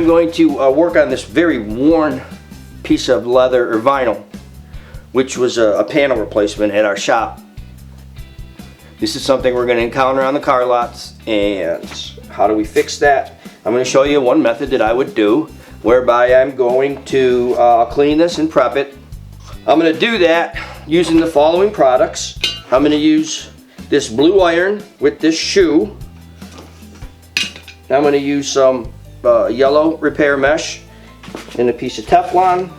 going to work on this very worn piece of leather or vinyl, which was a panel replacement at our shop. This is something we're going to encounter on the car lots, and how do we fix that? I'm going to show you one method that I would do, whereby I'm going to clean this and prep it. I'm going to do that using the following products. I'm going to use this blue iron with this shoe. I'm going to use some yellow repair mesh and a piece of Teflon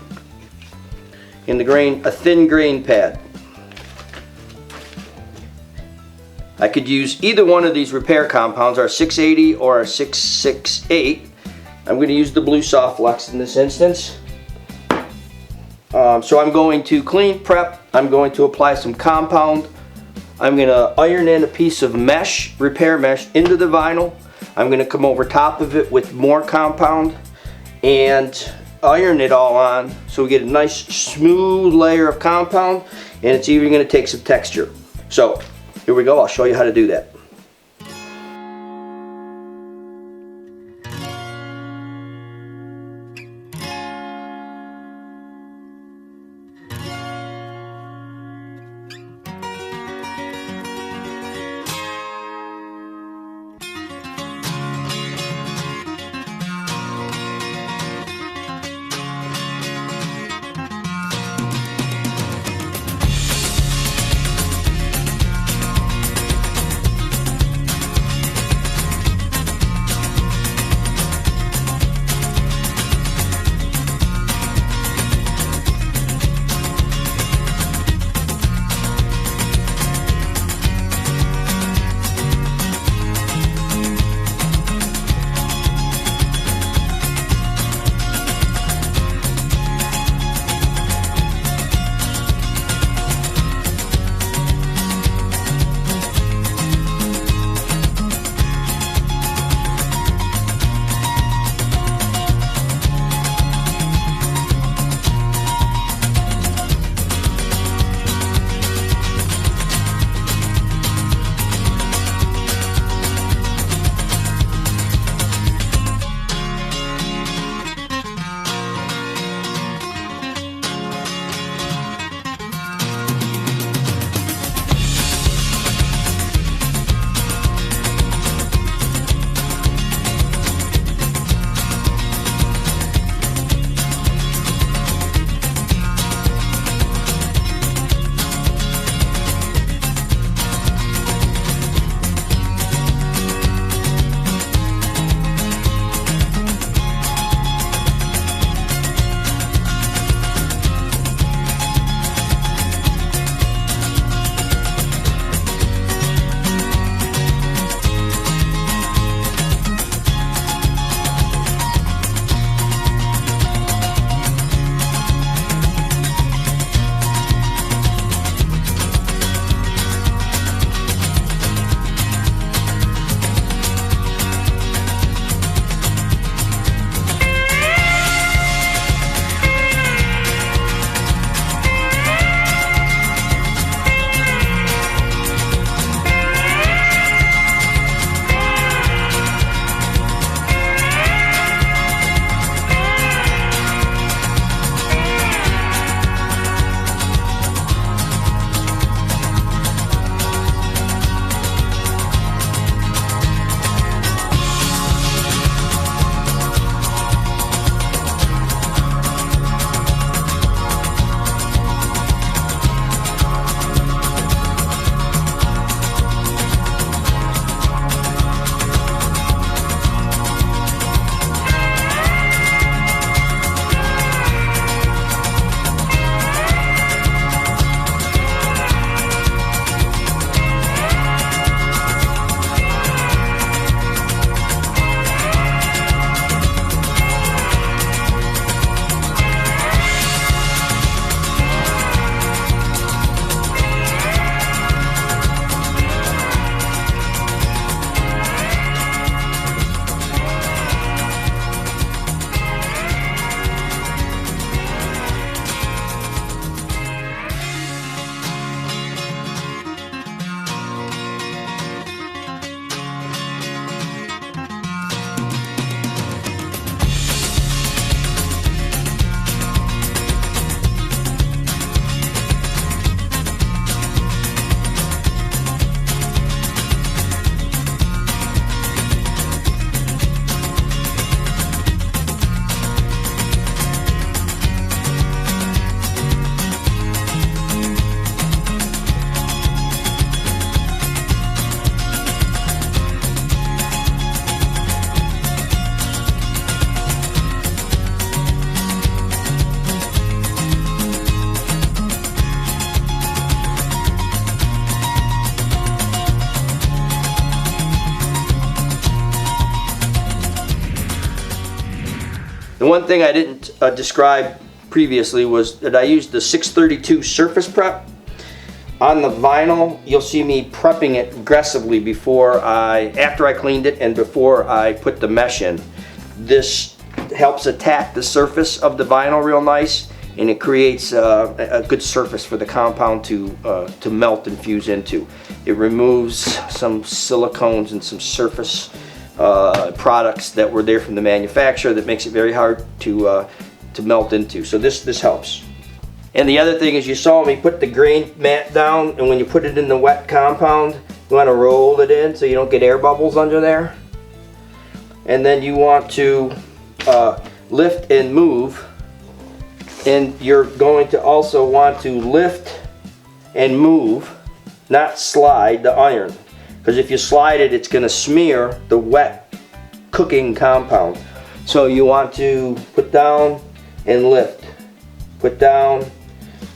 and a thin grain pad. I could use either one of these repair compounds, our 680 or our 668. I'm going to use the blue Soft Flex in this instance. So I'm going to clean, prep, I'm going to apply some compound. I'm going to iron in a piece of mesh, repair mesh, into the vinyl. I'm going to come over top of it with more compound and iron it all on so we get a nice smooth layer of compound, and it's even going to take some texture. So here we go, I'll show you how to do that. one thing I didn't describe previously was that I used the 632 surface prep. On the vinyl, you'll see me prepping it aggressively after I cleaned it and before I put the mesh in. This helps attack the surface of the vinyl real nice, and it creates a good surface for the compound to melt and fuse into. It removes some silicones and some surface products that were there from the manufacturer that makes it very hard to melt into. So this helps. And the other thing is, you saw me put the grain mat down, and when you put it in the wet compound, you want to roll it in so you don't get air bubbles under there. And then you want to lift and move, and you're going to also want to lift and move, not slide the iron, because if you slide it, it's going to smear the wet cooking compound. So you want to put down and lift, put down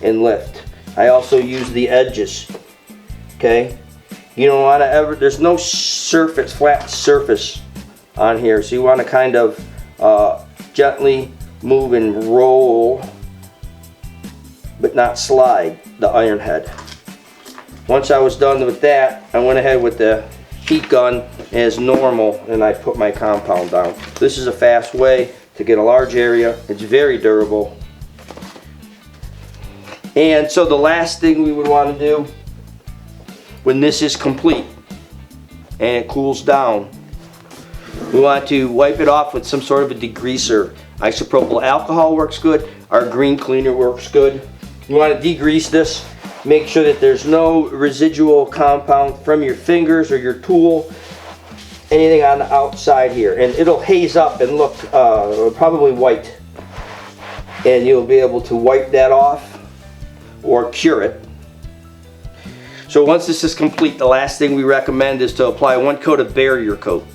and lift. I also use the edges. Okay, you don't want to there's no surface, flat surface on here, so you want to kind of gently move and roll, but not slide the iron head. Once I was done with that, I went ahead with the heat gun as normal, and I put my compound down. This is a fast way to get a large area. It's very durable. And so the last thing we would want to do when this is complete and it cools down, we want to wipe it off with some sort of a degreaser. Isopropyl alcohol works good. Our green cleaner works good. You want to degrease this. Make sure that there's no residual compound from your fingers or your tool, anything on the outside here. And it'll haze up and look probably white. And you'll be able to wipe that off or cure it. So once this is complete, the last thing we recommend is to apply 1 coat of barrier coat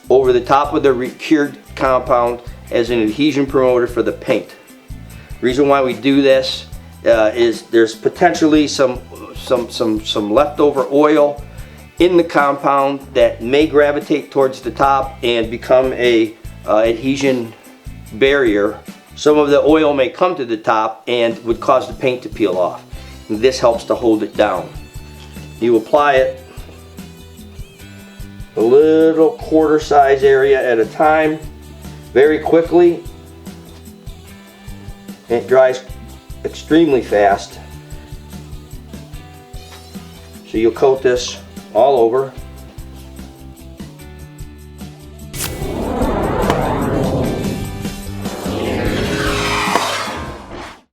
over the top of the cured compound as an adhesion promoter for the paint. The reason why we do this is there's potentially some leftover oil in the compound that may gravitate towards the top and become a adhesion barrier. Some of the oil may come to the top and would cause the paint to peel off. And this helps to hold it down. You apply it a little quarter size area at a time, very quickly. It dries extremely fast. So you'll coat this all over.